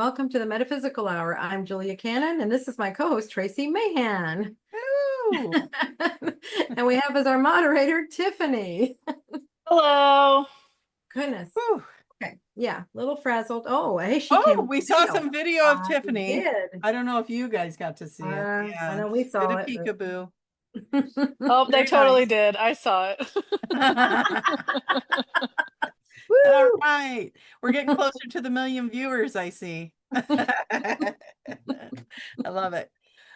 welcome to the Metaphysical Hour. I'm Julia Cannon, and this is my co-host, Tracie Mahan. Ooh. And we have as our moderator, Tiffany. Hello. Goodness. Whew. Okay. Yeah, little frazzled. Oh, hey, she Oh, came. we saw some video of Tiffany. Did. I don't know if you guys got to see it. I Yeah. know we saw Did a it. peekaboo. Oh, they Very totally nice. did. I saw it. All right. We're getting closer to the 1 million viewers, I see. I love it.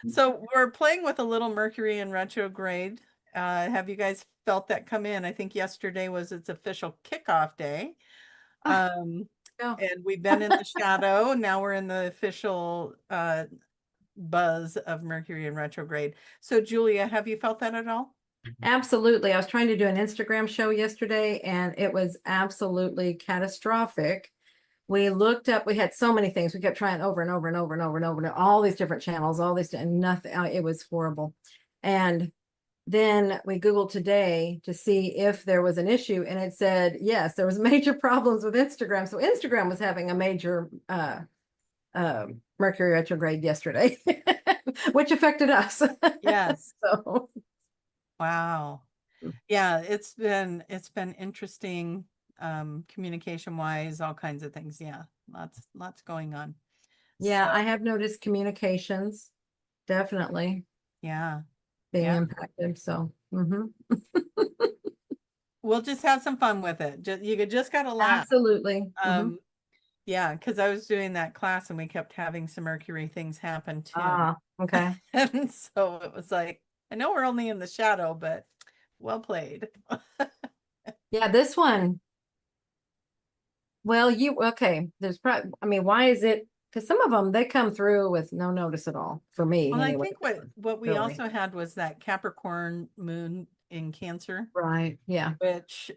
So we're playing with a little Mercury in retrograde. Have you guys felt that come in? I think yesterday was its official kickoff day. No. And we've been in the shadow. Now we're in the official buzz of Mercury in retrograde. So Julia, have you felt that at all? Absolutely. I was trying to do an Instagram show yesterday, and it was absolutely catastrophic. We looked up, we had so many things. We kept trying over and over and over and over and over, and all these different channels, all these, and nothing. It was horrible. And then we Googled today to see if there was an issue, and it said, yes, there was major problems with Instagram. So Instagram was having a major Mercury retrograde yesterday, which affected us. Yes. So Wow. Yeah, it's been interesting, communication wise, all kinds of things. Yeah, lots going on. yeah, So, I have noticed communications definitely yeah, being yeah. impacted. So We'll just have some fun with it. You just gotta laugh. absolutely. Yeah, because I was doing that class and we kept having some Mercury things happen too. Ah, okay. And so it was like, I know we're only in the shadow, but well played. Yeah, this one. Well, okay. There's probably, I mean, why is it? Because some of them, they come through with no notice at all for me. Well, anyway. I think what we Really. also had was that Capricorn moon in Cancer, Right. Yeah. which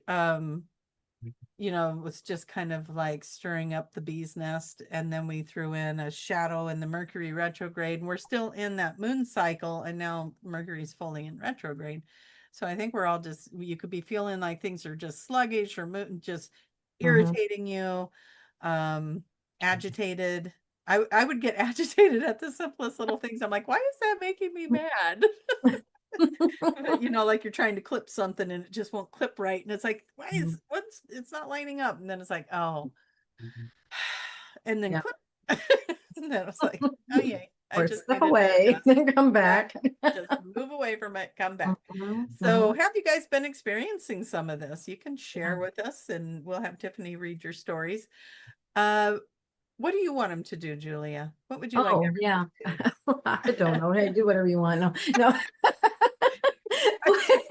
was just kind of like stirring up the bee's nest. And then we threw in a shadow in the Mercury retrograde, and we're still in that moon cycle, and now Mercury's fully in retrograde. So I think we're all just, you could be feeling like things are just sluggish or just irritating you, agitated. I would get agitated at the simplest little things. I'm like, why is that making me mad? Like you're trying to clip something and it just won't clip right. And it's like, it's not lining up. And then it's like, oh, and then clip. And then it's like, oh yeah, I Or just step needed to away, adjust. then come back. Just move away from it, come back. So have you guys been experiencing some of this? You can share with us and we'll have Tiffany read your stories. What do you want them to do, Julia? What would you like? Oh, yeah. I don't know. Hey, do whatever you want. No.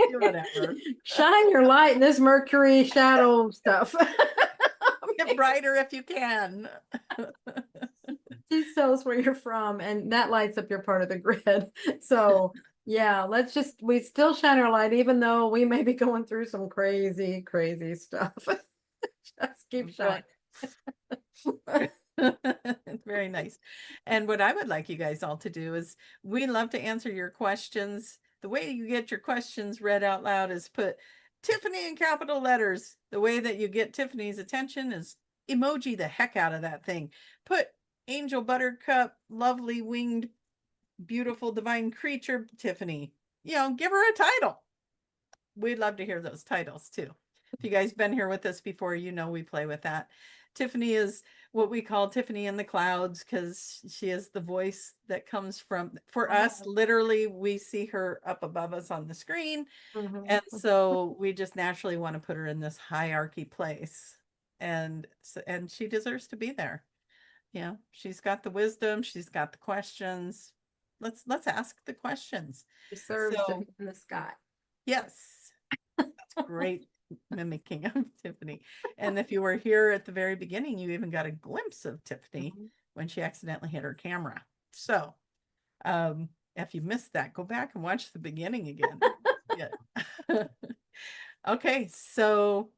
Do whatever. Shine your light in this Mercury shadow stuff. Get brighter if you can. She tells where you're from, and that lights up your part of the grid. So yeah, we still shine our light, even though we may be going through some crazy, crazy stuff. Just keep shining. Very nice. And what I would like you guys all to do is, we love to answer your questions. The way you get your questions read out loud is put Tiffany in capital letters. The way that you get Tiffany's attention is emoji the heck out of that thing. Put Angel Buttercup, lovely winged, beautiful divine creature, Tiffany. Give her a title. We'd love to hear those titles too. If you guys been here with us before, we play with that. Tiffany is what we call Tiffany in the clouds, because she is the voice that comes for us, literally, we see her up above us on the screen. And so we just naturally want to put her in this hierarchy place. And she deserves to be there. She's got the wisdom, she's got the questions. Let's ask the questions. She serves in the sky. Yes. That's great mimicking of Tiffany. And if you were here at the very beginning, you even got a glimpse of Tiffany when she accidentally hit her camera. So if you missed that, go back and watch the beginning again. Okay, so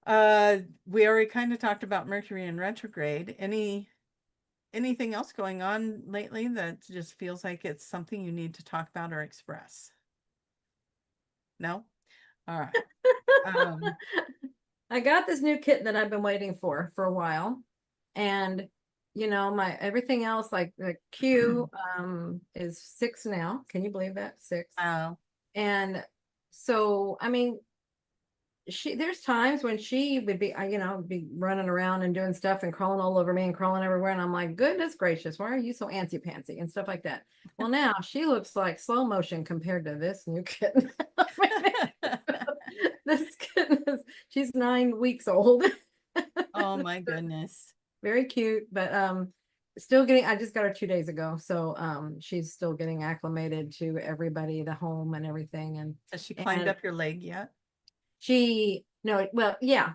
we already kind of talked about Mercury in retrograde. Anything else going on lately that just feels like it's something you need to talk about or express? No? All right. I got this new kitten that I've been waiting for a while, and you know, my everything else, like the Q is 6 now. Can you believe that? 6. Wow. And so, I mean, there's times when she would be, you know, be running around and doing stuff and crawling all over me and crawling everywhere. And I'm like, goodness gracious, why are you so antsy pantsy and stuff like that? Well, now she looks like slow motion compared to this new kitten. This kitten is, she's 9 weeks old. Oh my goodness. Very cute, but still getting, I just got her 2 days ago. So she's still getting acclimated to everybody, the home and everything. And Has she climbed up your leg yet? no, well, yeah,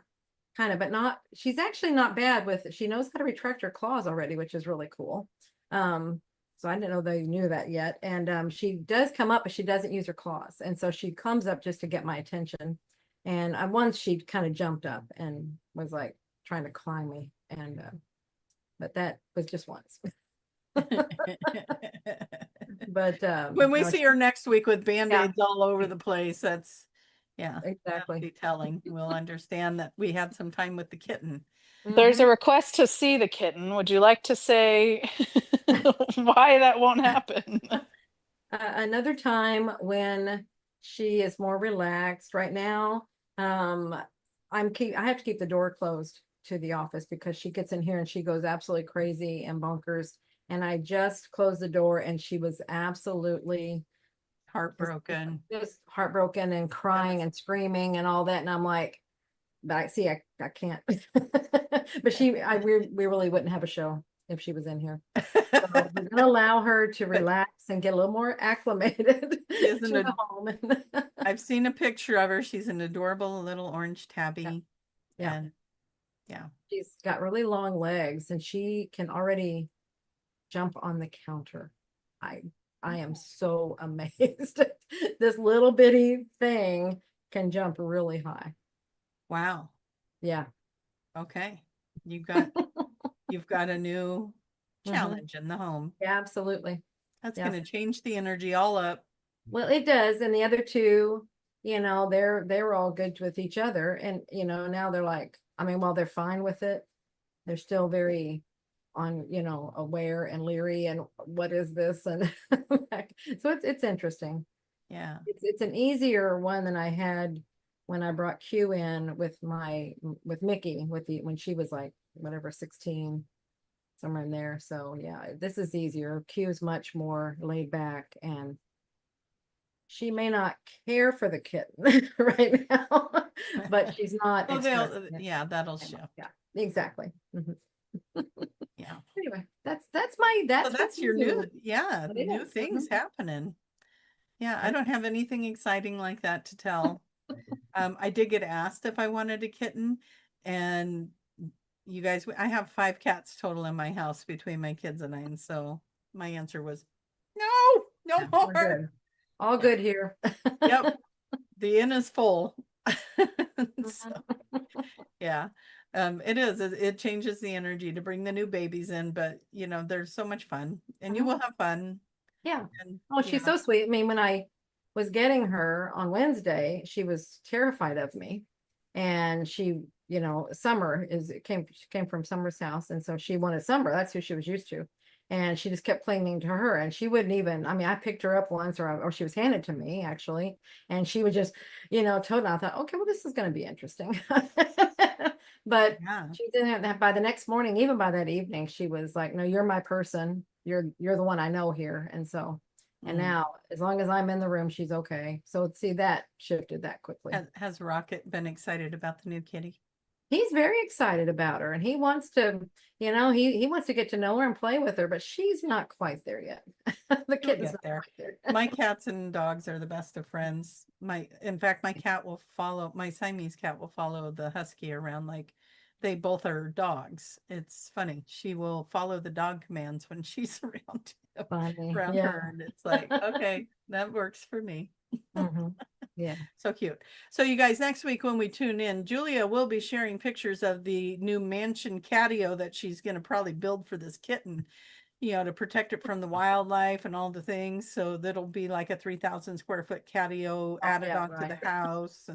kind of, but not, she's actually not bad with, she knows how to retract her claws already, which is really cool. So I didn't know they knew that yet. And she does come up, but she doesn't use her claws. And so she comes up just to get my attention. And once she kind of jumped up and was like trying to climb me. And but that was just once. But when we no, see her next week with band-aids all over the place, that's exactly be telling. We'll understand that we had some time with the kitten. There's a request to see the kitten. Would you like to say why that won't happen? Another time when she is more relaxed. Right now, I have to keep the door closed to the office because she gets in here and she goes absolutely crazy and bonkers. And I just closed the door and she was absolutely Heartbroken. just heartbroken and crying and screaming and all that. And I'm like, but I can't. But we really wouldn't have a show if she was in here. So we're gonna allow her to relax and get a little more acclimated to the home. I've seen a picture of her. She's an adorable little orange tabby. Yeah. And yeah. She's got really long legs and she can already jump on the counter. I am so amazed. This little bitty thing can jump really high. Wow. Yeah. Okay. You've got a new challenge in the home. Yeah, absolutely. That's going to change the energy all up. Well, it does. And the other two, you know, they were all good with each other. And, you know, now they're like, I mean, while they're fine with it, they're still very aware and leery and what is this? And so it's interesting. Yeah. It's an easier one than I had when I brought Q in with Mickey when she was like whatever 16, somewhere in there. So yeah, this is easier. Q is much more laid back and she may not care for the kitten right now, but she's not. That'll shift. Yeah, exactly. Yeah. Anyway, that's your new things happening. Yeah, I don't have anything exciting like that to tell. I did get asked if I wanted a kitten, and you guys, I have 5 cats total in my house between my kids and I, and so my answer was no more. All good here. Yep, the inn is full. So, yeah. It is. It changes the energy to bring the new babies in, but you know, there's so much fun, and you will have fun. Yeah. And, she's so sweet. I mean, when I was getting her on Wednesday, she was terrified of me, and she, you know, Summer came from Summer's house, and so she wanted Summer. That's who she was used to, and she just kept clinging to her, and she wouldn't even. I mean, I picked her up once, or she was handed to me actually, and she would just, you know, told. I thought, okay, well, this is going to be interesting. But she didn't have, by the next morning, even by that evening, she was like, no, you're my person. You're the one I know here. And so, and now as long as I'm in the room, she's okay. So see, that shifted that quickly. Has Rocket been excited about the new kitty? He's very excited about her and he wants to, you know, he wants to get to know her and play with her, but she's not quite there yet. The kitten's not there. Quite there. My cats and dogs are the best of friends. In fact, my Siamese cat will follow the husky around like they both are dogs. It's funny. She will follow the dog commands when she's around her. And it's like, okay, that works for me. Yeah. So cute. So you guys, next week when we tune in, Julia will be sharing pictures of the new mansion catio that she's going to probably build for this kitten, you know, to protect it from the wildlife and all the things. So that'll be like a 3,000 square foot catio added onto the house.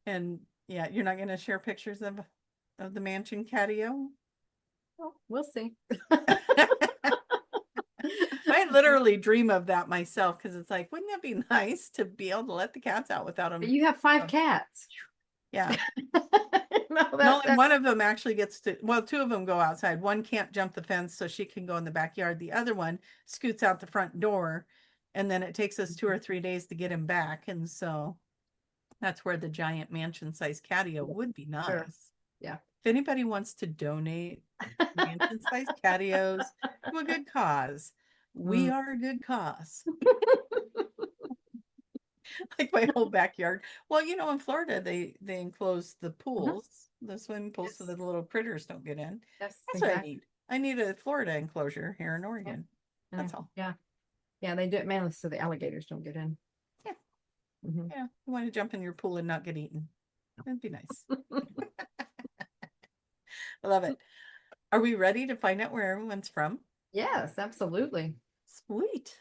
And yeah, you're not going to share pictures of the mansion catio? Well, we'll see. I literally dream of that myself because it's like, wouldn't that be nice to be able to let the cats out without them? But you have 5 cats. Yeah. No, Only one of them actually gets to, well, 2 of them go outside. One can't jump the fence, so she can go in the backyard. The other one scoots out the front door, and then it takes us 2 or 3 days to get him back. And so that's where the giant mansion-sized catio would be nice. Sure. Yeah. If anybody wants to donate mansion-sized catios to a good cause, we are a good cause. Like my whole backyard. Well, you know, in Florida, they enclose the pools, the swimming pools, so that the little critters don't get in. Yes, That's what I need. I need a Florida enclosure here in Oregon. That's all. Yeah. Yeah, they do it mainly so the alligators don't get in. Yeah. Mhm. Yeah. You want to jump in your pool and not get eaten. That'd be nice. I love it. Are we ready to find out where everyone's from? Yes, absolutely. Sweet.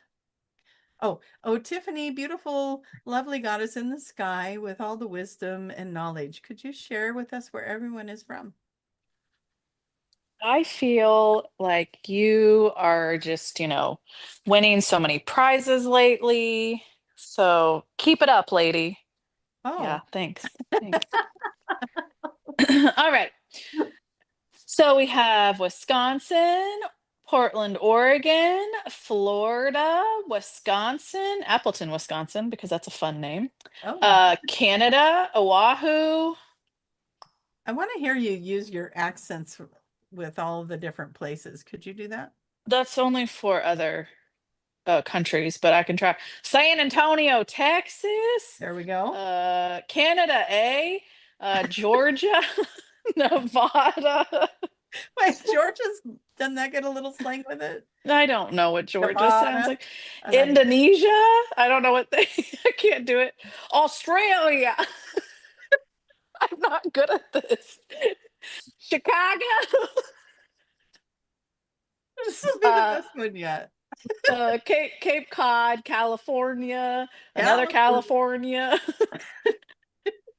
Oh, Tiffany, beautiful, lovely goddess in the sky with all the wisdom and knowledge. Could you share with us where everyone is from? I feel like you are just, winning so many prizes lately. So keep it up, lady. Oh, Yeah, thanks. Thanks. All right. So we have Wisconsin, Portland, Oregon, Florida, Wisconsin, Appleton, Wisconsin, because that's a fun name. oh. Canada, Oahu. I want to hear you use your accents with all the different places. Could you do that? That's only for other countries, but I can try. San Antonio, Texas. There we go. Canada, Georgia, Nevada. Wait, Georgia's, doesn't that get a little slang with it? I don't know what Georgia sounds Nevada. like. I like it. Indonesia. I don't know what they. I can't do it. Australia. I'm not good at this. Chicago. This will be the best one yet. Cape Cod, California. Another California.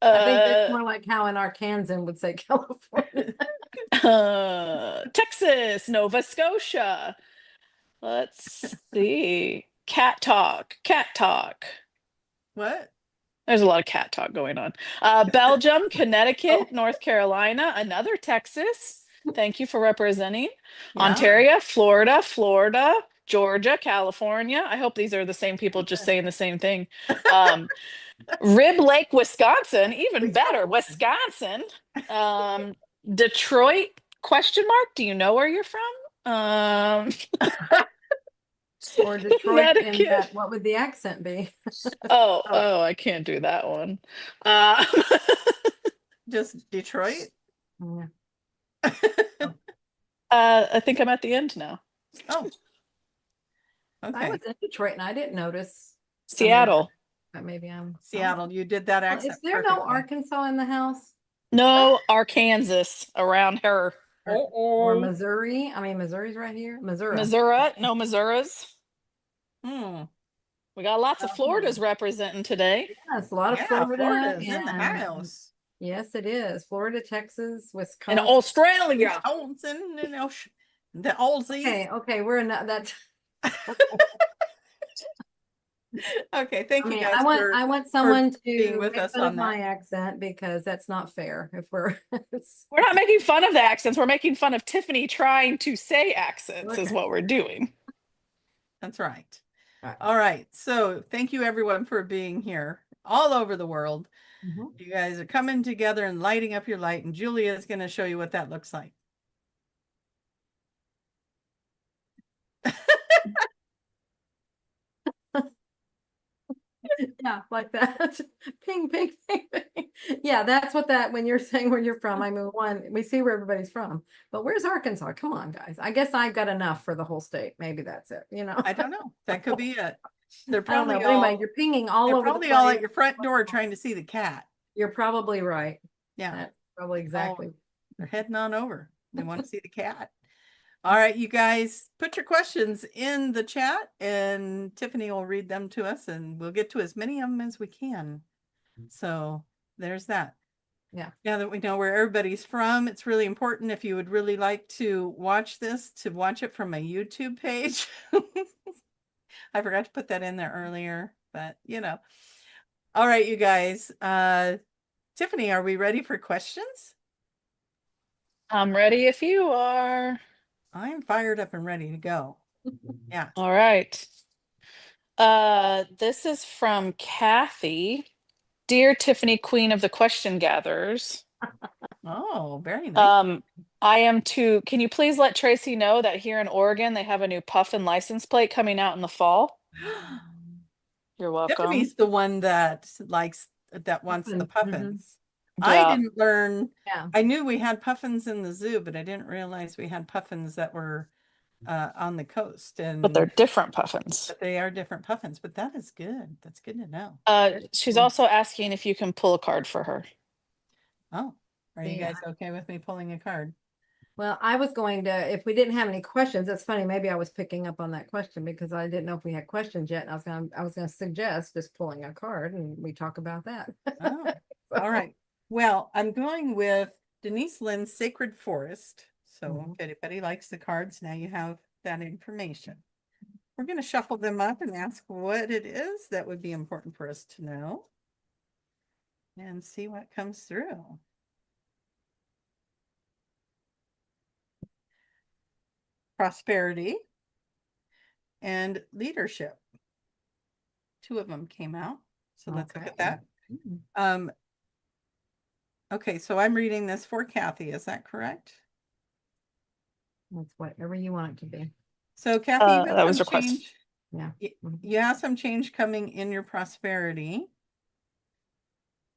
I think that's more like how an Arkansan would say California. Texas, Nova Scotia. Let's see. Cat talk. What? There's a lot of cat talk going on. Belgium, Connecticut, North Carolina, another Texas. Thank you for representing. Yeah. Ontario, Florida, Georgia, California. I hope these are the same people just saying the same thing. Rib Lake, Wisconsin, even better, Wisconsin. Detroit, ? Do you know where you're from? Or Detroit, and Connecticut. what would the accent be? Oh, I can't do that one. Just Detroit? Yeah. I think I'm at the end now. Oh. I Okay. was in Detroit and I didn't notice. Seattle. But maybe I'm Seattle, you did that Well, accent. is there no perfectly. Arkansas in the house? No, Arkansas around her. Or Missouri? I mean, Missouri's right here. Missouri. Missouri? No Missouras. Hmm. We got lots of Floridas representing today. Yes, a lot of Yeah, Florida. Florida's in the and- house. Yes, it is. Florida, Texas, And Wisconsin. Australia. Wisconsin and the Aussies. Okay, we're in that. Okay, thank you guys. I want someone being to with make us fun on of my accent because that's not fair. If we're We're not making fun of the accents. We're making fun of Tiffany trying to say accents is what we're doing. That's right. Right. All right. So thank you everyone for being here all over the world. Mhm. You guys are coming together and lighting up your light, and Julia is going to show you what that looks like. Yeah, like that. Ping, ping, ping, ping. Yeah, that's what that when you're saying where you're from. I mean, one, we see where everybody's from, but where's Arkansas? Come on, guys. I guess I've got enough for the whole state. Maybe that's it. I don't know. That could be it. They're I don't know. probably But all anyway, you're pinging all they're over probably the all place. at your front door trying to see the cat. You're probably right. Yeah. That's probably exactly. They're heading on over. They want to see the cat. All right, you guys, put your questions in the chat and Tiffany will read them to us and we'll get to as many of them as we can. So there's that. Yeah. Now that we know where everybody's from, it's really important, if you would really like to watch this, to watch it from my YouTube page. I forgot to put that in there earlier, but you know. All right, you guys. Tiffany, are we ready for questions? I'm ready if you are. I'm fired up and ready to go. Yeah. All right. This is from Kathy. Dear Tiffany, Queen of the Question Gatherers. Oh, very nice. Can you please let Tracie know that here in Oregon they have a new puffin license plate coming out in the fall? You're welcome. Tiffany's the one that wants the Puffin, puffins. I Yeah. didn't learn. Yeah. I knew we had puffins in the zoo, but I didn't realize we had puffins that were on the coast, But they're and different puffins. but they are different puffins. But that is good. That's good to know. She's cool. also asking if you can pull a card for her. Oh, are you Yeah. guys okay with me pulling a card? Well, I was going to, if we didn't have any questions, it's funny, maybe I was picking up on that question because I didn't know if we had questions yet. And I was gonna suggest just pulling a card and we talk about that. Oh, So, all right. Well, I'm going with Denise Lynn's Sacred Forest. So Mhm. if anybody likes the cards, now you have that information. We're going to shuffle them up and ask what it is that would be important for us to know and see what comes through. Prosperity and leadership. Two of them came out. So let's look at that. Mhm. Okay, so I'm reading this for Kathy. Is that correct? That's whatever you want it to be. So Kathy, you have That was some requested. change. Yeah. Mhm. You have some change coming in your prosperity.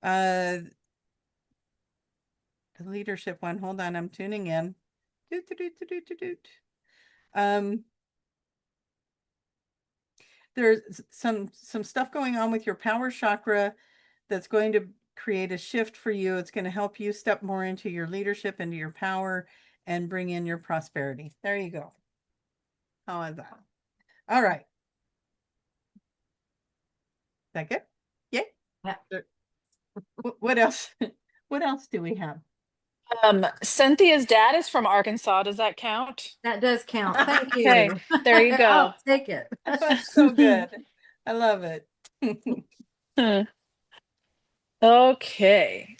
The leadership one. Hold on, I'm tuning in. Doot, doot, doot, doot, doot, doot. There's some stuff going on with your power chakra that's going to create a shift for you. It's going to help you step more into your leadership, into your power, and bring in your prosperity. There you go. How is that? All right. Is that good? Yay. Yeah. What else? What else do we have? Cynthia's dad is from Arkansas. Does that count? That does count. Thank Okay, you. there you go. I'll take it. That's so good. I love it. Okay.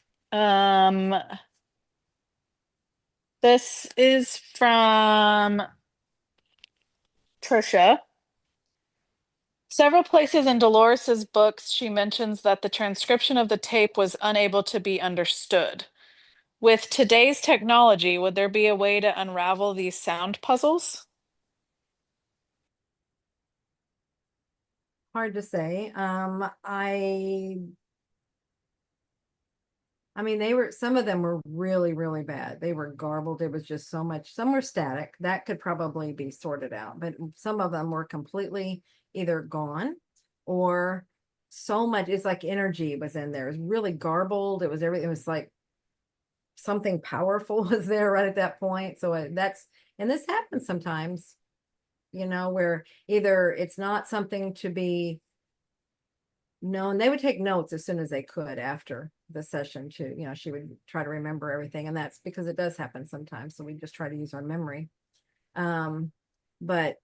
This is from Trisha. Several places in Dolores's books, she mentions that the transcription of the tape was unable to be understood. With today's technology, would there be a way to unravel these sound puzzles? Hard to say. I mean, some of them were really, really bad. They were garbled. It was just so much. Some were static. That could probably be sorted out, but some of them were completely either gone or so much. It's like energy was in there. It was really garbled. It was everything. It was like something powerful was there right at that point. So and this happens sometimes, where either it's not something to be known. They would take notes as soon as they could after the session she would try to remember everything. And that's because it does happen sometimes. So we just try to use our memory. But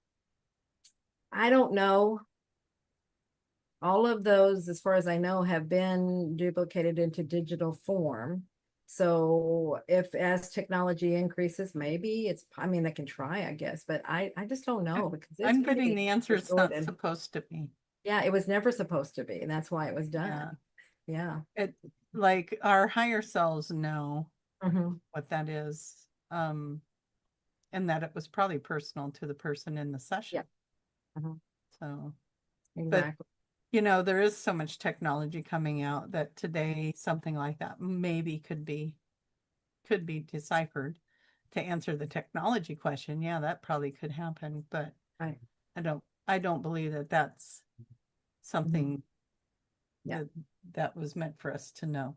I don't know. All of those, as far as I know, have been duplicated into digital form. So if as technology increases, maybe they can try, I guess, but I just don't know because I'm getting the answer it's not supposed to be. Yeah, it was never supposed to be, and that's why it was done. Yeah. It like our higher selves know Mm-hmm. what that is. And that it was probably personal to the person in the session. Yeah. Mm-hmm. So Exactly. But there is so much technology coming out that today something like that maybe could be deciphered to answer the technology question. Yeah, that probably could happen, but Right. I don't believe that that's something Yeah. that was meant for us to know.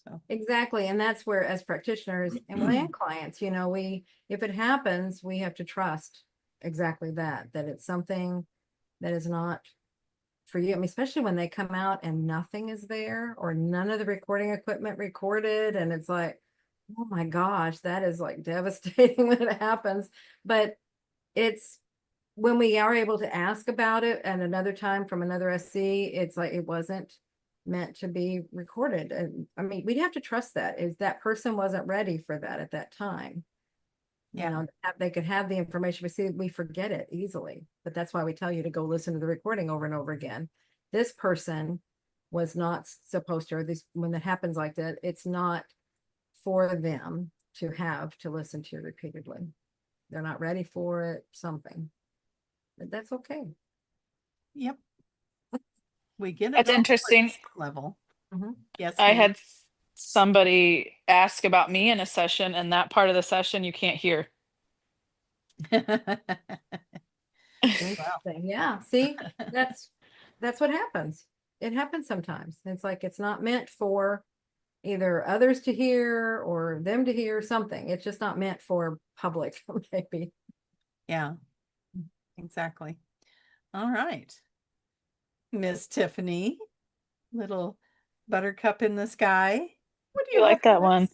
So Exactly. And that's where, as practitioners and clients, if it happens, we have to trust exactly that it's something that is not for you. I mean, especially when they come out and nothing is there or none of the recording equipment recorded. And it's like, oh my gosh, that is like devastating when it happens. But it's when we are able to ask about it at another time from another SC, it's like it wasn't meant to be recorded. And I mean, we'd have to trust that is that person wasn't ready for that at that time. You know, they could have the information, but see, we forget it easily. But that's why we tell you to go listen to the recording over and over again. This person was not supposed to, or this, when it happens like that, it's not for them to have to listen to repeatedly. They're not ready for it, something. But that's okay. Yep. We get it. That's all interesting. Level. Mhm. Yes. I ma'am. had somebody ask about me in a session, and that part of the session you can't hear. Interesting. Yeah. See, that's what happens. It happens sometimes. It's like it's not meant for either others to hear or them to hear something. It's just not meant for public, maybe. Yeah, exactly. All right. Miss Tiffany, little buttercup in the sky. What do You like have that one?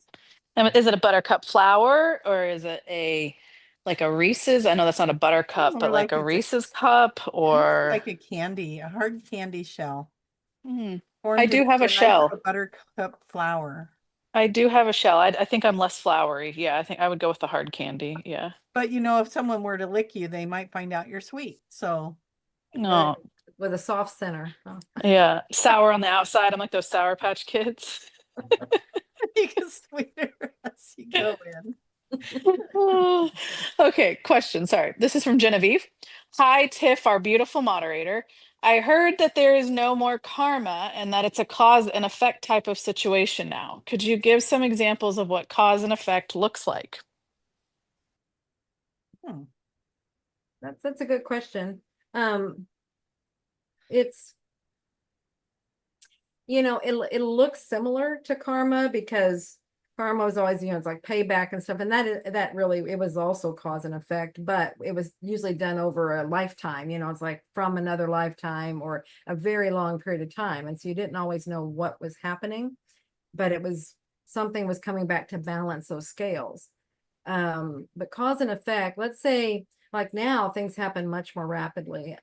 Is it a buttercup flower or is it like a Reese's? I know that's not a buttercup, More but like a like it's Reese's cup or like a candy, a hard candy shell. I Formed do have a into knife of shell. a buttercup flower. I do have a shell. I think I'm less flowery. Yeah, I think I would go with the hard candy. Yeah. But you know, if someone were to lick you, they might find out you're sweet. So No. With a soft center. Oh. Yeah. Sour on the outside. I'm like those Sour Patch Kids. you get sweeter as you go in. Oh, okay, question. Sorry. This is from Genevieve. Hi, Tiff, our beautiful moderator. I heard that there is no more karma and that it's a cause and effect type of situation now. Could you give some examples of what cause and effect looks like? That's a good question. It's, you know, it looks similar to karma because karma was always, you know, it's like payback and stuff. And that really, it was also cause and effect, but it was usually done over a lifetime, you know, it's like from another lifetime or a very long period of time. And so you didn't always know what was happening, but it was something was coming back to balance those scales. But cause and effect, let's say like now things happen much more rapidly.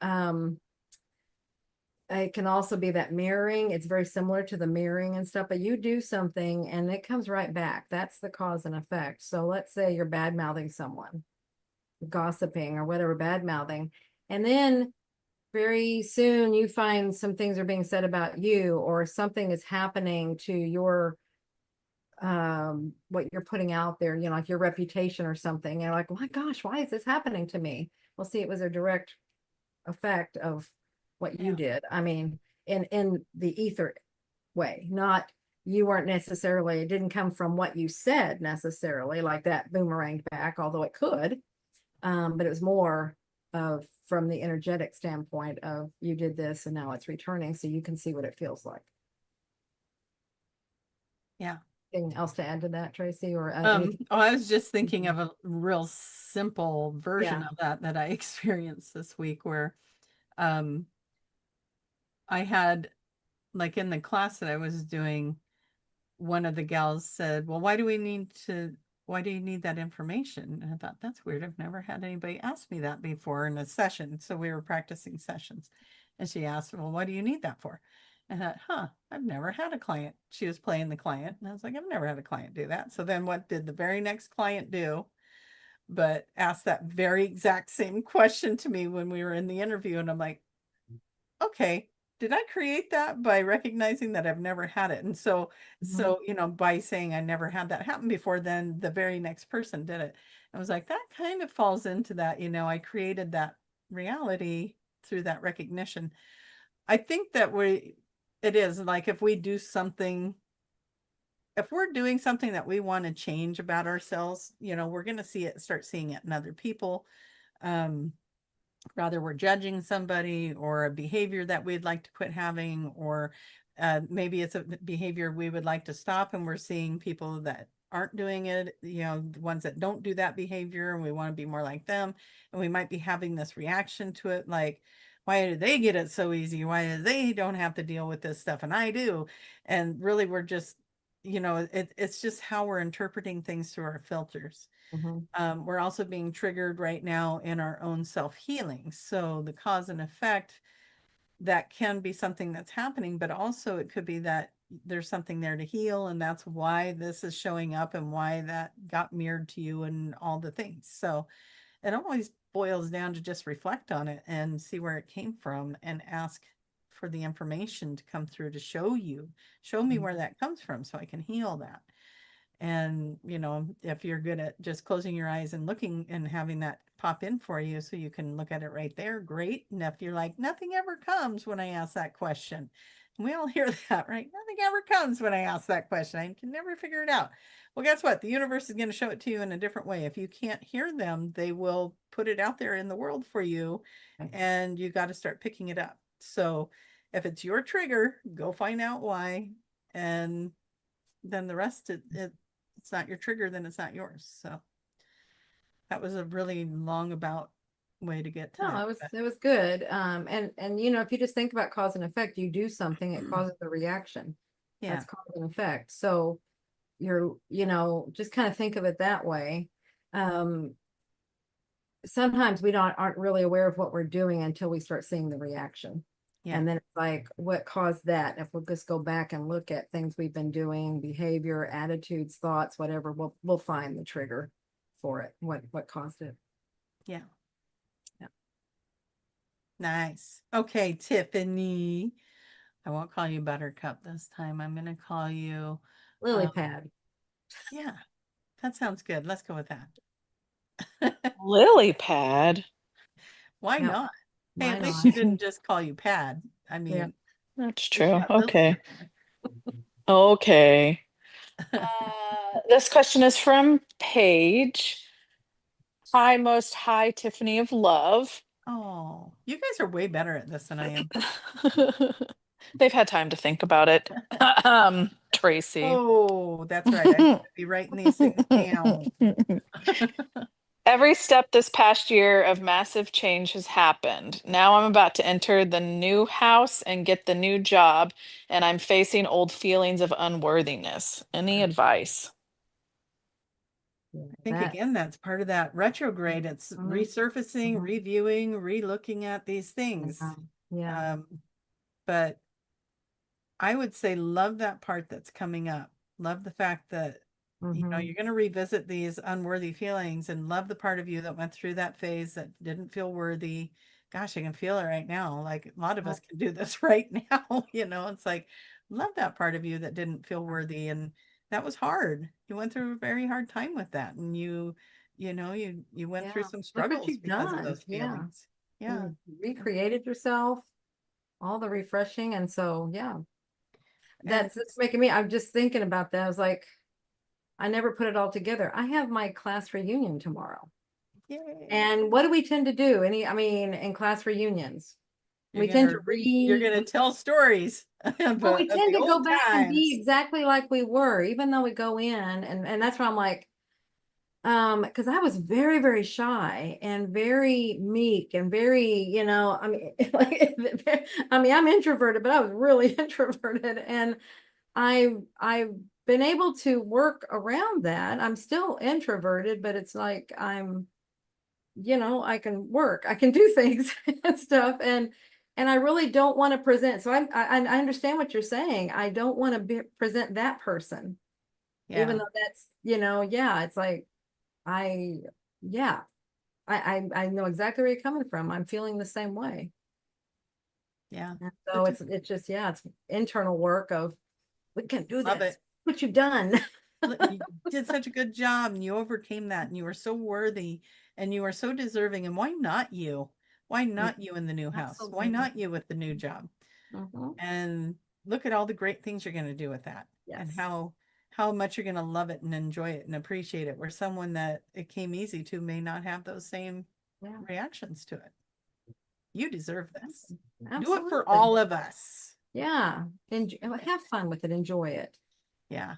It can also be that mirroring. It's very similar to the mirroring and stuff, but you do something and it comes right back. That's the cause and effect. So let's say you're bad mouthing someone, gossiping or whatever, bad mouthing. And then very soon you find some things are being said about you or something is happening to your what you're putting out there, you know, like your reputation or something. And you're like, oh my gosh, why is this happening to me? Well, see, it was a direct effect of what you did. I mean, in the ether way, not you weren't necessarily, it didn't come from what you said necessarily, like that boomeranged back, although it could. But it was more of from the energetic standpoint of you did this and now it's returning, so you can see what it feels like. Yeah. Anything else to add to that, Tracie? Or I was just thinking of a real simple version Yeah. of that I experienced this week where I had, like in the class that I was doing, one of the gals said, well, why do you need that information? And I thought, that's weird. I've never had anybody ask me that before in a session. So we were practicing sessions. And she asked, well, what do you need that for? And I thought, I've never had a client. She was playing the client. And I was like, I've never had a client do that. So then what did the very next client do? But asked that very exact same question to me when we were in the interview. And I'm like, okay, did I create that by recognizing that I've never had it? And so, you know, by saying I never had that happen before, then the very next person did it. I was like, that kind of falls into that, you know, I created that reality through that recognition. I think that it is like if we do something, if we're doing something that we want to change about ourselves, you know, we're going to start seeing it in other people. Rather we're judging somebody or a behavior that we'd like to quit having, or maybe it's a behavior we would like to stop and we're seeing people that aren't doing it, you know, the ones that don't do that behavior and we want to be more like them, and we might be having this reaction to it. Like why do they get it so easy? Why do they don't have to deal with this stuff and I do? And really we're just, it's just how we're interpreting things through our filters. We're also being triggered right now in our own self-healing. So the cause and effect, that can be something that's happening, but also it could be that there's something there to heal, and that's why this is showing up and why that got mirrored to you and all the things. So it always boils down to just reflect on it and see where it came from and ask for the information to come through to show me where that comes from so I can heal that. And, if you're good at just closing your eyes and looking and having that pop in for you so you can look at it right there, great. And if you're like, nothing ever comes when I ask that question, and we all hear that, right? Nothing ever comes when I ask that question. I can never figure it out. Well, guess what? The universe is going to show it to you in a different way. If you can't hear them, they will put it out there in the world for you, and you got to start picking it up. So if it's your trigger, go find out why. And then the rest, it's not your trigger, then it's not yours. So that was a really long about way to get to No, that. it was good. And if you just think about cause and effect, you do something, it causes a reaction. Yeah. That's cause and effect. So you're, just kind of think of it that way. Sometimes we aren't really aware of what we're doing until we start seeing the reaction. Yeah. And then it's like, what caused that? If we'll just go back and look at things we've been doing, behavior, attitudes, thoughts, whatever, we'll find the trigger for it. What caused it? Yeah. Yeah. Nice. Okay, Tiffany. I won't call you Buttercup this time. I'm going to call you Lily pad. Yeah, that sounds good. Let's go with that. Lily pad. Why Yep. not? Hey, Why at least not? she didn't just call you Pad. I mean, Yeah. That's at least you true. got Lily Okay. in there. Okay. This question is from Paige. Hi, most high Tiffany of love. Oh, you guys are way better at this than I am. They've had time to think about it. Tracie. Oh, that's right. I should be writing these things down. Every step this past year of massive change has happened. Now I'm about to enter the new house and get the new job, and I'm facing old feelings of unworthiness. Any advice? I think again, that's part of that retrograde. It's resurfacing, reviewing, re-looking at these things. Yeah. But I would say love that part that's coming up. Love the fact that you're going to revisit these unworthy feelings and love the part of you that went through that phase that didn't feel worthy. Gosh, I can feel it right now. Like a lot of us can do this right now. It's like, love that part of you that didn't feel worthy. And that was hard. You went through a very hard time with that. And you went through some Look what struggles you've because of done. those feelings. Yeah. You recreated yourself, all the refreshing. And so, yeah, that's making me, I'm just thinking about that. I was like, I never put it all together. I have my class reunion tomorrow. Yay. And what do we tend to do? In class reunions, You're gonna tell stories. Well, we tend to go back and be times. exactly like we were, even though we go in, and that's why I'm like, because I was very, very shy and very meek and very, I'm introverted, but I was really introverted, and I've been able to work around that. I'm still introverted, but it's like I can work, I can do things and stuff, and I really don't want to present. So I understand what you're saying. I don't want to present that person, even though that's it's like I yeah I know exactly where you're coming from. I'm feeling the same way. Yeah. And so it's just it's internal work of we can do Love this. it. What you've done. You did such a good job and you overcame that and you were so worthy and you are so deserving. And why not you? Why not you in the new house? Why not you with the new job? And look at all the great things you're going to do with that. And how much you're going to love it and enjoy it and appreciate it, where someone that it came easy to may not have those same reactions to it. You deserve this. Absolutely. Do it for all of us. Yeah. And have fun with it. Enjoy it. Yeah.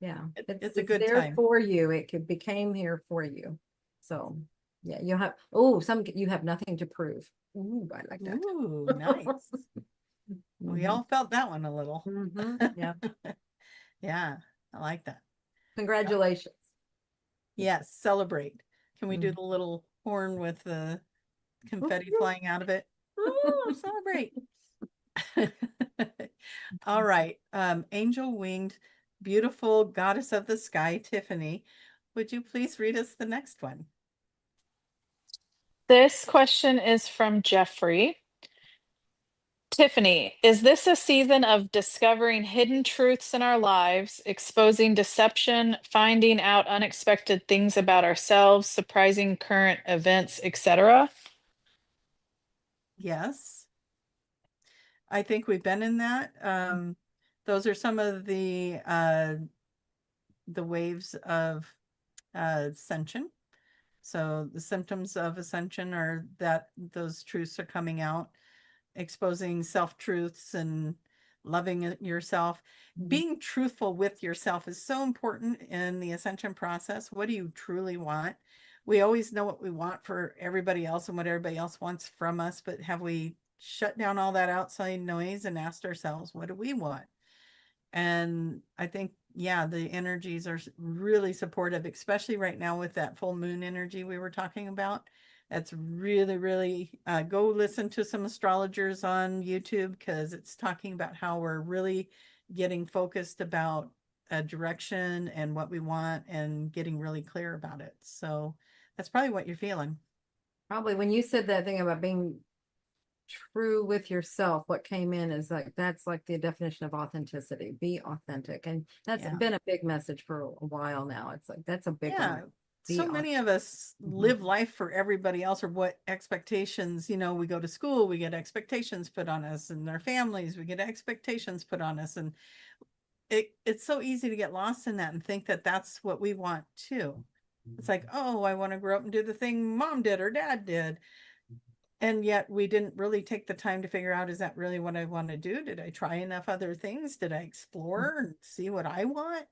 Yeah. It's a good there time for you. Became here for you. So Yeah, you have, you have nothing to prove. Ooh, I like that. Ooh, nice. We all felt that one a little. Yeah. Yeah, I like that. Congratulations. Yes, celebrate. Can we do Mm. the little horn with the confetti flying out of it? Ooh, celebrate. All right. Angel winged, beautiful goddess of the sky, Tiffany. Would you please read us the next one? This question is from Jeffrey. Tiffany, is this a season of discovering hidden truths in our lives, exposing deception, finding out unexpected things about ourselves, surprising current events, etc.? Yes. I think we've been in that. Those are some of the waves of ascension. So the symptoms of ascension are that those truths are coming out, exposing self-truths and loving yourself. Being truthful with yourself is so important in the ascension process. What do you truly want? We always know what we want for everybody else and what everybody else wants from us, but have we shut down all that outside noise and asked ourselves, what do we want? And I think, yeah, the energies are really supportive, especially right now with that full moon energy we were talking about. That's really, really, go listen to some astrologers on YouTube, because it's talking about how we're really getting focused about a direction and what we want and getting really clear about it. So that's probably what you're feeling. Probably when you said that thing about being true with yourself, what came in is like, that's like the definition of authenticity. Be authentic. And that's Yeah. been a big message for a while now. It's like, that's a big Yeah. one. So many of us live life for everybody else, or what expectations, we go to school, we get expectations put on us, and our families, we get expectations put on us. And it's so easy to get lost in that and think that that's what we want too. It's like, oh, I want to grow up and do the thing mom did or dad did. And yet we didn't really take the time to figure out, is that really what I want to do? Did I try enough other things? Did I explore and see what I want?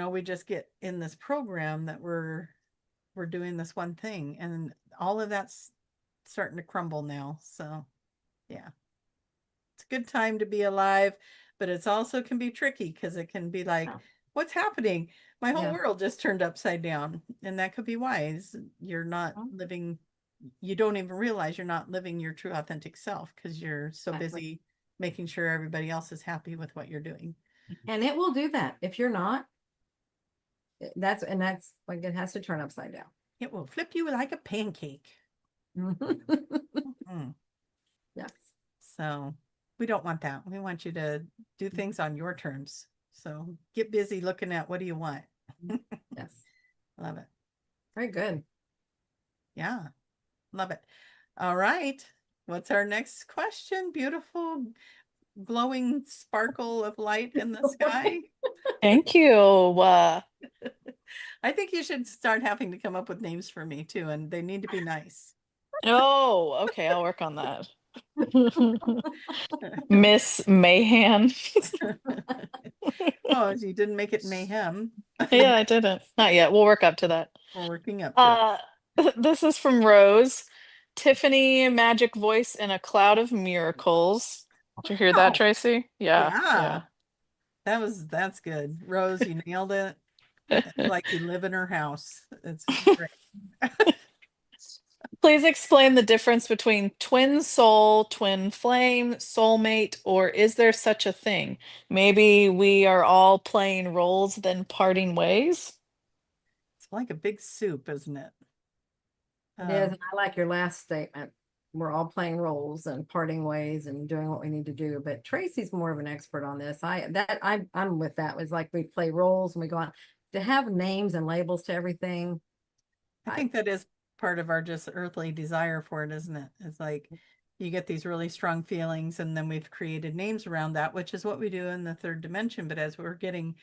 We just get in this program that we're doing this one thing, and all of that's starting to crumble now. So yeah, it's a good time to be alive, but it's also can be tricky, because it can be like, what's happening? My whole world just turned upside down. And that could be why you're not living, you don't even realize you're not living your true authentic self, because you're so busy making sure everybody else is happy with what you're doing. And it will do that. If you're not, that's like, it has to turn upside down. It will flip you like a pancake. Yes. So we don't want that. We want you to do things on your terms. So get busy looking at, what do you want? Yes. Love it. Very good. Yeah. Love it. All right. What's our next question? Beautiful, glowing sparkle of light in the sky. Thank you. I think you should start having to come up with names for me too, and they need to be nice. Oh, okay. I'll work on that. Miss Mahan. Oh, you didn't make it mayhem. Yeah, I didn't. Not yet. We'll work up to that. We're working up to it. This is from Rose. Tiffany, magic voice in a cloud of miracles. Did you hear that, Tracie? Yeah. Yeah. That's good. Rose, you nailed it. It's like you live in her house. It's great. Please explain the difference between twin soul, twin flame, soulmate, or is there such a thing? Maybe we are all playing roles, then parting ways? It's like a big soup, isn't it? It is. And I like your last statement. We're all playing roles and parting ways and doing what we need to do. But Tracie's more of an expert on this. I'm with that. It was like we play roles and we go on to have names and labels to everything. I think that is part of our just earthly desire for it, isn't it? It's like you get these really strong feelings, and then we've created names around that, which is what we do in the third dimension. But as we're getting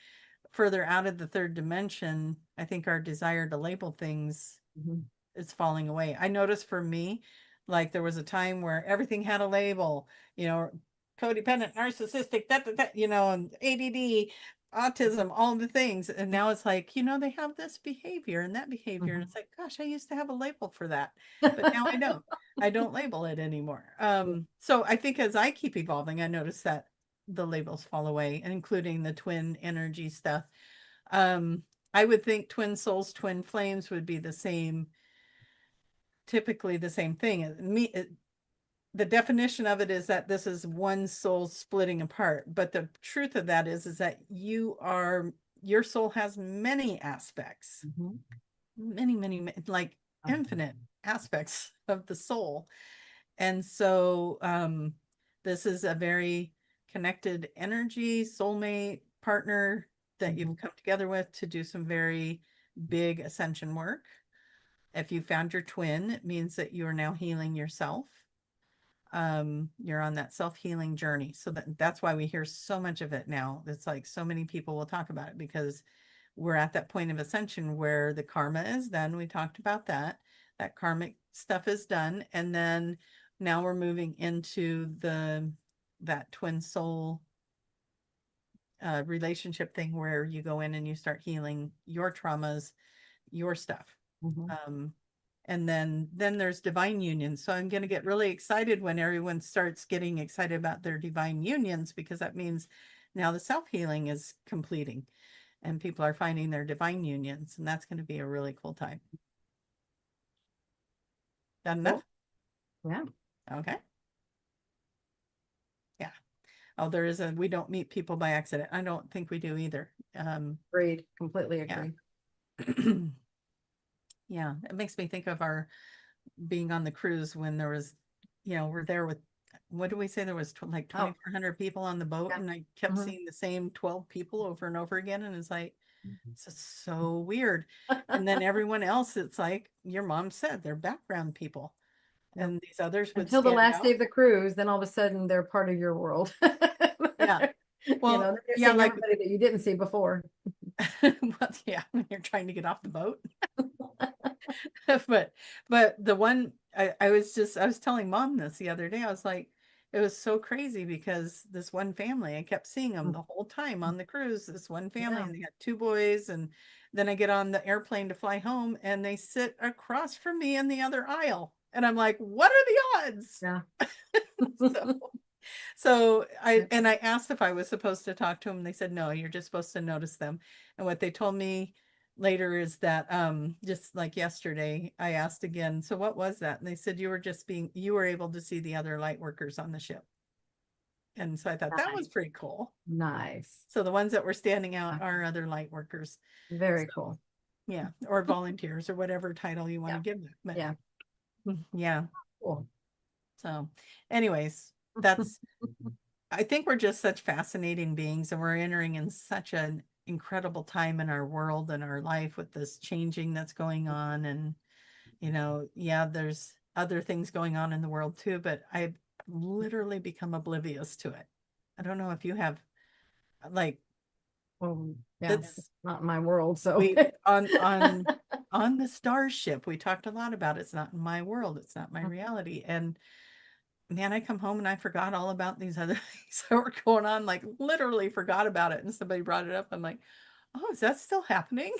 further out of the third dimension, I think our desire to label things is falling away. I noticed for me, like there was a time where everything had a label, codependent, narcissistic, and ADD, autism, all the things. And now it's like, you know, they have this behavior and that behavior. And Mhm. it's like, gosh, I used to have a label for that. But now I don't. I don't label it anymore. So I think as I keep evolving, I notice that the labels fall away, including the twin energy stuff. I would think twin souls, twin flames would be the same, typically the same thing. The definition of it is that this is one soul splitting apart. But the truth of that is that your soul has many aspects, Mhm. many, like infinite aspects of the soul. And so this is a very connected energy, soulmate partner that you've come together with to do some very big ascension work. If you found your twin, it means that you are now healing yourself. You're on that self-healing journey. So that's why we hear so much of it now. It's like so many people will talk about it because we're at that point of ascension where the karma is done. We talked about that. That karmic stuff is done. And then now we're moving into that twin soul relationship thing where you go in and you start healing your traumas, your stuff. And then there's divine unions. So I'm going to get really excited when everyone starts getting excited about their divine unions, because that means now the self-healing is completing and people are finding their divine unions. And that's going to be a really cool time. Done enough? Yeah. Okay. Yeah. Oh, we don't meet people by accident. I don't think we do either. Agreed. Completely agree. Yeah. Yeah. It makes me think of our being on the cruise when there was, we're there with, what do we say? There was like 2,400 people on the boat, Yeah. and I kept seeing the same 12 people over and over again. And it's like, this is so weird. And then everyone else, it's like your mom said, they're background people. Yep. And these others would Until the stand last out. day of the cruise, then all of a sudden they're part of your world. Yeah. Well, they're yeah, seeing like, everybody that you didn't see before. well, yeah, when you're trying to get off the boat. but the one I was telling mom this the other day. I was like, it was so crazy because this one family, I kept seeing them the whole time on the cruise, this one family, Yeah. and they had two boys. And then I get on the airplane to fly home and they sit across from me in the other aisle. And I'm like, what are the odds? Yeah. So I asked if I was supposed to talk to them. They said, no, you're just supposed to notice them. And what they told me later is that just like yesterday, I asked again, so what was that? And they said, you were able to see the other light workers on the ship. And so I thought that was pretty cool. Nice. So the ones that were standing out are other light workers. Very cool. Yeah. Or volunteers or whatever title you want to give them. But, yeah. Yeah. Cool. So anyways, I think we're just such fascinating beings, and we're entering in such an incredible time in our world and our life with this changing that's going on. And, there's other things going on in the world too, but I've literally become oblivious to it. I don't know if you have, like, well, yeah, it's not my world. So on the starship, we talked a lot about it's not in my world. It's not my reality. And man, I come home and I forgot all about these other things that were going on, like literally forgot about it. And somebody brought it up. I'm like, oh, is that still happening?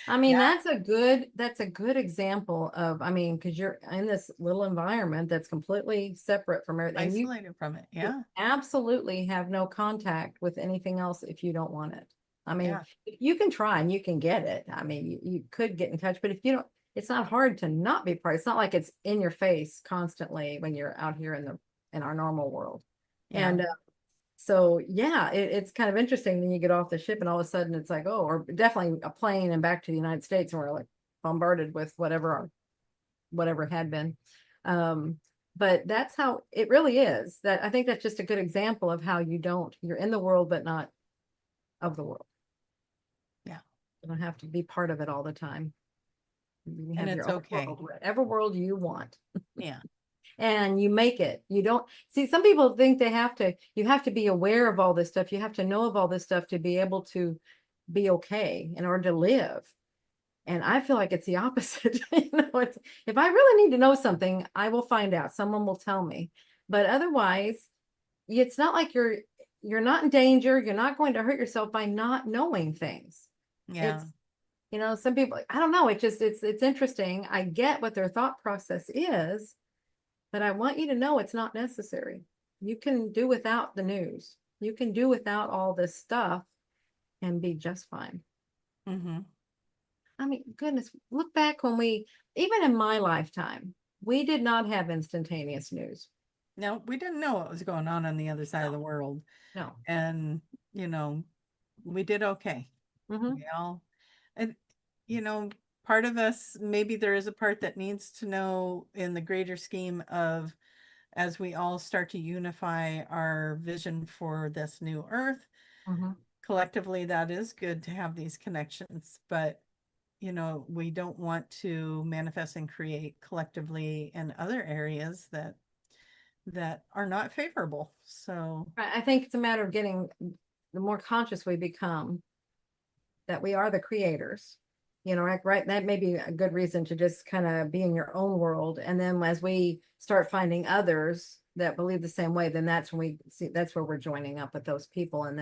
I mean, that's a good example of, because you're in this little environment that's completely separate from everything. Isolated from it. Yeah. You absolutely have no contact with anything else if you don't want it. You can try and you can get it. You could get in touch, but if you don't, it's not hard to not be part. It's not like it's in your face constantly when you're out here in our normal world. Yeah. And so yeah, it's kind of interesting when you get off the ship and all of a sudden it's like, oh, or definitely a plane and back to the United States, and we're like bombarded with whatever had been. But that's how it really is. That I think that's just a good example of how you're in the world but not of the world. Yeah. You don't have to be part of it all the time. You have and it's okay. World, whatever world you want. Yeah. And you make it. You don't see, some people think you have to be aware of all this stuff. You have to know of all this stuff to be able to be okay in order to live. And I feel like it's the opposite. If I really need to know something, I will find out. Someone will tell me. But otherwise, it's not like you're not in danger. You're not going to hurt yourself by not knowing things. Yeah. It's, you know, some people, I don't know. It just, it's interesting. I get what their thought process is, but I want you to know it's not necessary. You can do without the news. You can do without all this stuff and be just fine. Mm-hmm. I mean, goodness, look back when even in my lifetime, we did not have instantaneous news. No, we didn't know what was going on the other side of the world. No. And, you know, we did okay. Mm-hmm. We all, and, you know, part of us, maybe there is a part that needs to know in the greater scheme of, as we all start to unify our vision for this new earth, Mm-hmm. collectively, that is good to have these connections, but you know, we don't want to manifest and create collectively in other areas that are not favorable. So I think it's a matter of getting, the more conscious we become that we are the creators, you know, right? That may be a good reason to just kind of be in your own world. And then as we start finding others that believe the same way, then that's when we see, that's where we're joining up with those people. And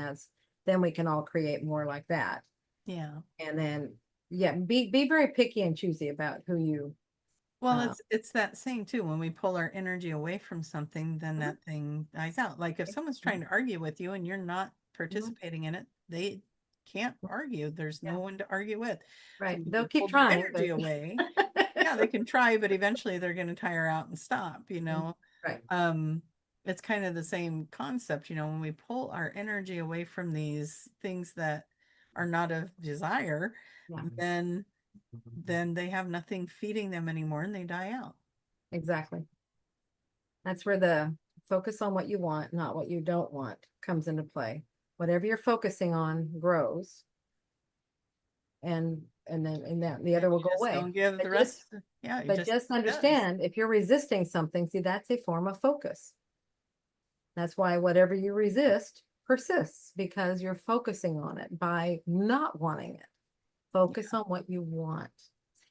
then we can all create more like that. yeah. And then, yeah, be very picky and choosy about who you. Well, it's that saying too, when we pull our energy away from something, then Mhm. that thing dies out. Like if someone's trying to argue with you and you're not participating in it, they can't argue. There's no Yeah. one to argue with. Right. So when They'll you keep pull your trying. energy away. Yeah, they can try, but eventually they're going to tire out and stop, you know. Right. It's kind of the same concept, you know, when we pull our energy away from these things that are not of desire, Yeah. then they have nothing feeding them anymore and they die out. Exactly. That's where the focus on what you want, not what you don't want, comes into play. Whatever you're focusing on grows. And then the other will go Just away. don't give But the rest. Yeah, you But just does. understand, if you're resisting something, see, that's a form of focus. That's why whatever you resist persists, because you're focusing on it by not wanting it. Focus on what you want.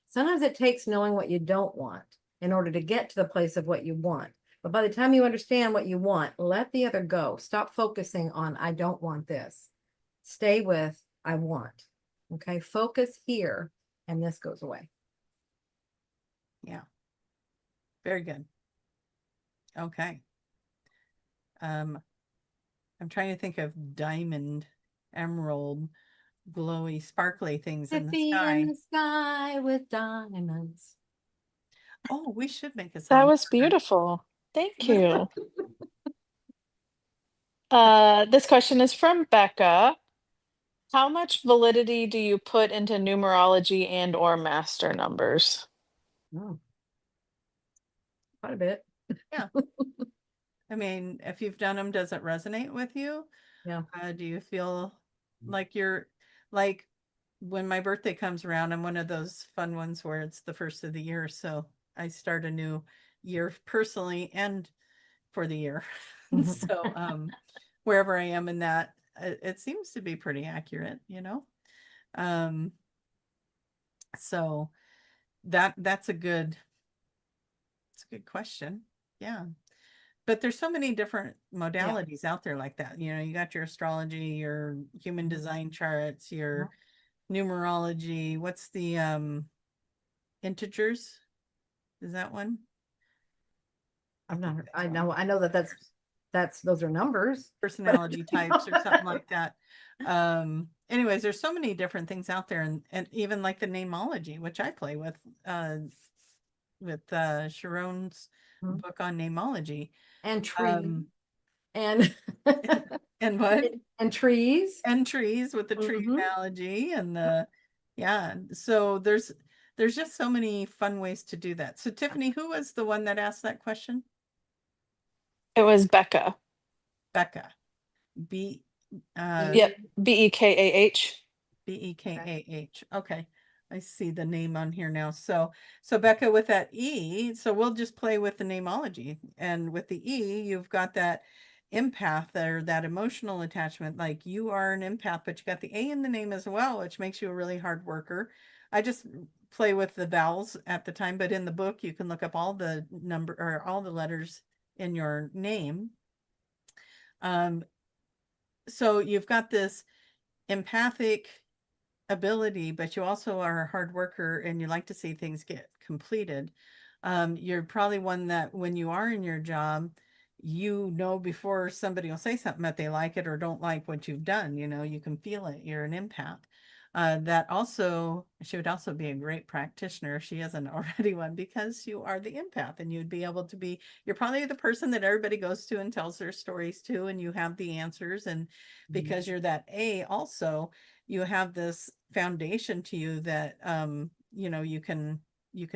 Sometimes it takes knowing what you don't want in order to get to the place of what you want. But by the time you understand what you want, let the other go. Stop focusing on, I don't want this. Stay with, I want. Okay. Focus here, and this goes away. Yeah. Very good. Okay. I'm trying to think of diamond, emerald, glowy, sparkly things in the sky. In the sky with diamonds. Oh, we should make a That song. was beautiful. Thank you. This question is from Becca. How much validity do you put into numerology and or master numbers? Oh, quite a bit. Yeah. I mean, if you've done them, does it resonate with you? Yeah. Do you feel like you're like when my birthday comes around, I'm one of those fun ones where it's the first of the year. So I start a new year personally and for the year. So wherever I am in that, it seems to be pretty accurate, you know? So that's a good question. Yeah. But there's so many different modalities out there like that. You know, you got your astrology, your human design charts, your numerology. What's the integers? Is that one? I've not heard. I know that's those are numbers. Personality types or something like that. Anyways, there's so many different things out there, and even like the namology, which I play with Sharon's book on namology. And tree. And and what? And trees. And trees with the tree analogy and the so there's just so many fun ways to do that. So Tiffany, who was the one that asked that question? It was Becca. Becca. B Yep. Bekah. Bekah. Okay. I see the name on here now. So Becca, with that E, so we'll just play with the namology. And with the E, you've got that empath or that emotional attachment. Like you are an empath, but you got the A in the name as well, which makes you a really hard worker. I just play with the vowels at the time, but in the book, you can look up all the number or all the letters in your name. so you've got this empathic ability, but you also are a hard worker and you like to see things get completed. You're probably one that when you are in your job, you know before somebody will say something that they like it or don't like what you've done. You know, you can feel it. You're an empath. That also, she would also be a great practitioner if she isn't already one, because you are the empath and you'd be able to be, you're probably the person that everybody goes to and tells their stories to, and you have the answers. And because you're that A also, you have this foundation to you that, you know, you can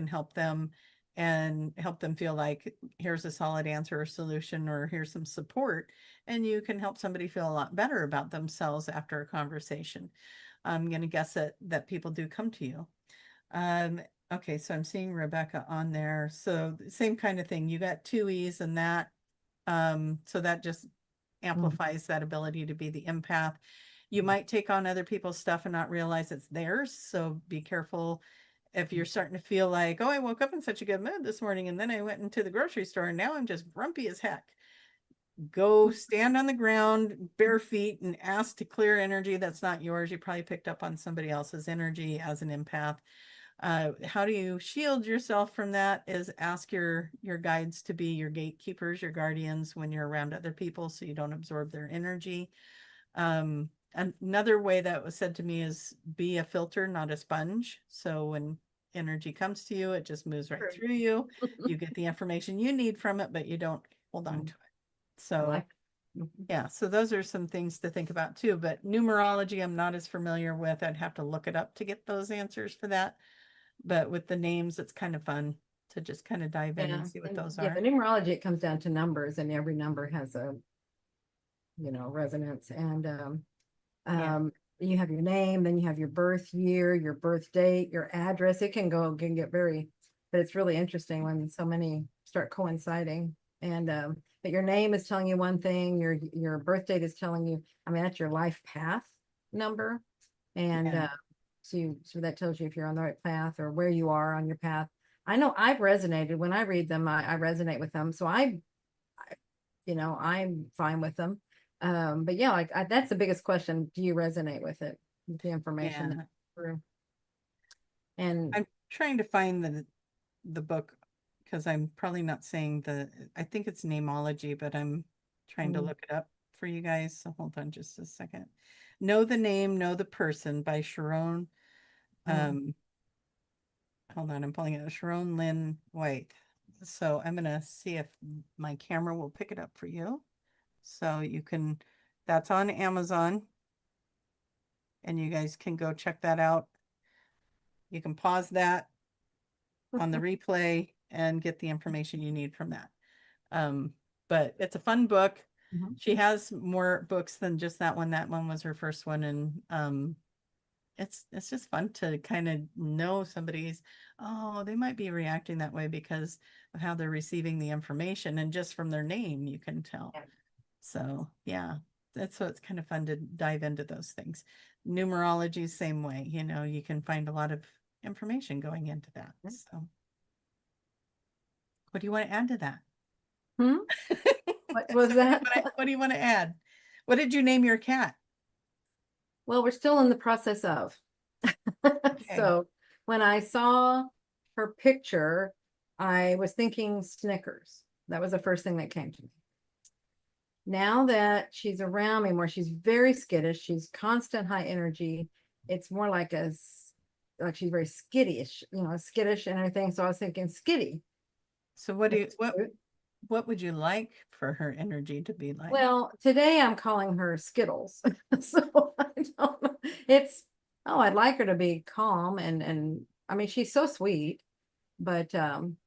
help them and help them feel like here's a solid answer or solution, or here's some support, and you can help somebody feel a lot better about themselves after a conversation. I'm going to guess that people do come to you. Okay, so I'm seeing Rebecca on there. So same kind of thing. You got two E's and that. So that just amplifies that ability to be the empath. You might take on other people's stuff and not realize it's theirs. So be careful if you're starting to feel like, oh, I woke up in such a good mood this morning and then I went into the grocery store and now I'm just grumpy as heck. Go stand on the ground, bare feet, and ask to clear energy that's not yours. You probably picked up on somebody else's energy as an empath. How do you shield yourself from that is ask your guides to be your gatekeepers, your guardians when you're around other people so you don't absorb their energy. Another way that was said to me is be a filter, not a sponge. So when energy comes to you, it just moves right through you. You get the information you need from it, but you don't hold on to it. So yeah, so those are some things to think about too. But numerology, I'm not as familiar with. I'd have to look it up to get those answers for that. But with the names, it's kind of fun to just kind of dive in and see what those Yeah, are. the numerology, it comes down to numbers, and every number has a, you know, resonance. And you have your name, then you have your birth year, your birth date, your address. It can get very, but it's really interesting when so many start coinciding. And but your name is telling you one thing, your birth date is telling you, I mean, that's your life path number. And Yeah. so that tells you if you're on the right path or where you are on your path. I know I've resonated when I read them, I resonate with them. So you know, I'm fine with them. But yeah, like that's the biggest question. Do you resonate with it, with the information Yeah. that's through? And I'm trying to find the book because I'm probably not saying I think it's Namology, but I'm trying to look it up for you guys. So hold on just a second. Know the Name, Know the Person by Sharon. Hold on, I'm pulling it. Sharon Lynn White. So I'm gonna see if my camera will pick it up for you. So you can, that's on Amazon, and you guys can go check that out. You can pause that on the replay and get the information you need from that. But it's a fun book. She has more books than just that one. That one was her first one. And it's just fun to kind of know somebody's, oh, they might be reacting that way because of how they're receiving the information. And just from their name, you can tell. Yeah. So yeah, so it's kind of fun to dive into those things. Numerology, same way, you know, you can find a lot of information going into that. So what do you want to add to that? What was that? What do you want to add? What did you name your cat? Well, we're still in the process of. Okay. So when I saw her picture, I was thinking Snickers. That was the first thing that came to me. Now that she's around me more, she's very skittish. She's constant high energy. It's more like like she's very skittish, you know, skittish and everything. So I was thinking skitty. So what would you like for her energy to be like? Well, today I'm calling her Skittles. So I don't know. I'd like her to be calm and I mean she's so sweet, but calm.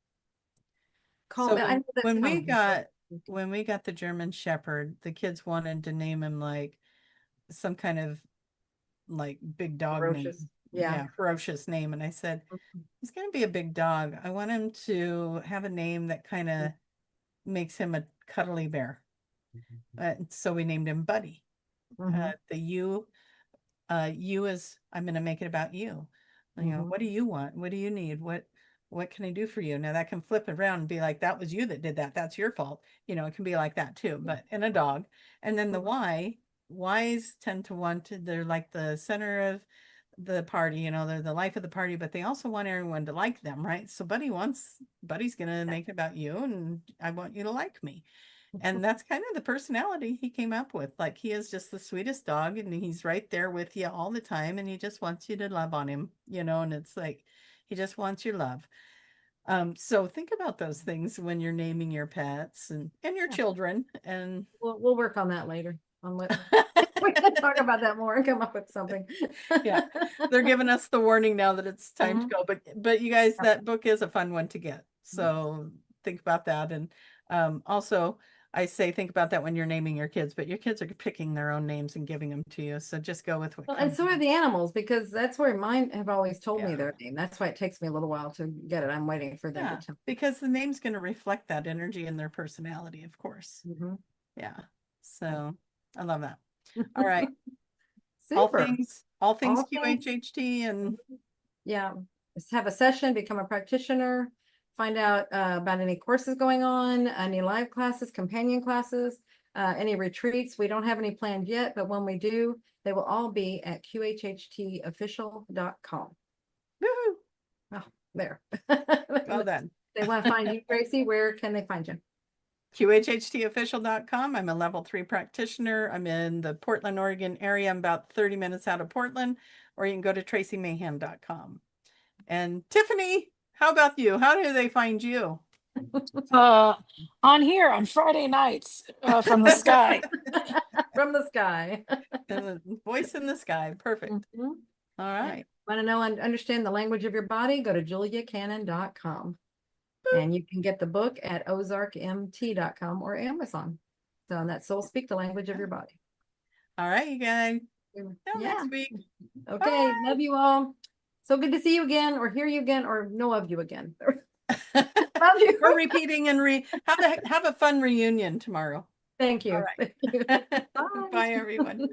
So I know that's when kind of when we got the German Shepherd, the kids wanted to name him like some kind of like big dog ferocious. name. Yeah. Yeah, ferocious name. And I said, he's going to be a big dog. I want him to have a name that kind of makes him a cuddly bear. So we named him Buddy. The you is, I'm going to make it about you. You know, what do you want? What do you need? What can I do for you? Now that can flip around and be like, that was you that did that. That's your fault. You know, it can be like that too, but in a dog. And then the why Y's tend to want to, they're like the center of the party, you know, they're the life of the party, but they also want everyone to like them, right? So Buddy's gonna make it about you, and I want you to like me. And that's kind of the personality he came up with. Like, he is just the sweetest dog, and he's right there with you all the time, and he just wants you to love on him, you know, and it's like he just wants your love. So think about those things when you're naming your pets and your Yeah. children. And We'll work on that later. On what we can talk about that more and come up with something. Yeah, they're giving us the warning now that it's time to go. But you guys, that book is a fun one to get. So think about that. And also, I say think about that when you're naming your kids, but your kids are picking their own names and giving them to you. So just go with what Well, and comes so are in. the animals, because that's where mine have always told me Yeah. their name. That's why it takes me a little while to get it. I'm waiting for them Yeah, to tell. because the name's going to reflect that energy and their personality, of course. Mhm. Yeah. So I love that. All right. Super. All things All things- QHHT and Yeah, just have a session, become a practitioner, find out about any courses going on, any live classes, companion classes, any retreats. We don't have any planned yet, but when we do, they will all be at qhhtofficial.com. woohoo. Oh, there. Well done. They want to find you, Tracie. Where can they find you? QHHTofficial.com. I'm a level 3 practitioner. I'm in the Portland, Oregon area. I'm about 30 minutes out of Portland, or you can go to traciemahan.com. And Tiffany, how about you? How do they find you? On here on Friday nights from the sky. From the sky. Voice in the sky. Perfect. Mhm. All right. Want to know and understand the language of your body? Go to juliacannon.com. And you can get the book at ozarkmt.com or Amazon. So that's Soul Speak, the language of your body. All right, you guys. Till Yeah. next week. Okay. Bye. Love you all. So good to see you again, or hear you again, or know of you again. Love you. We're repeating and have a fun reunion tomorrow. Thank you. All right. Thank you. Bye. Bye, everyone.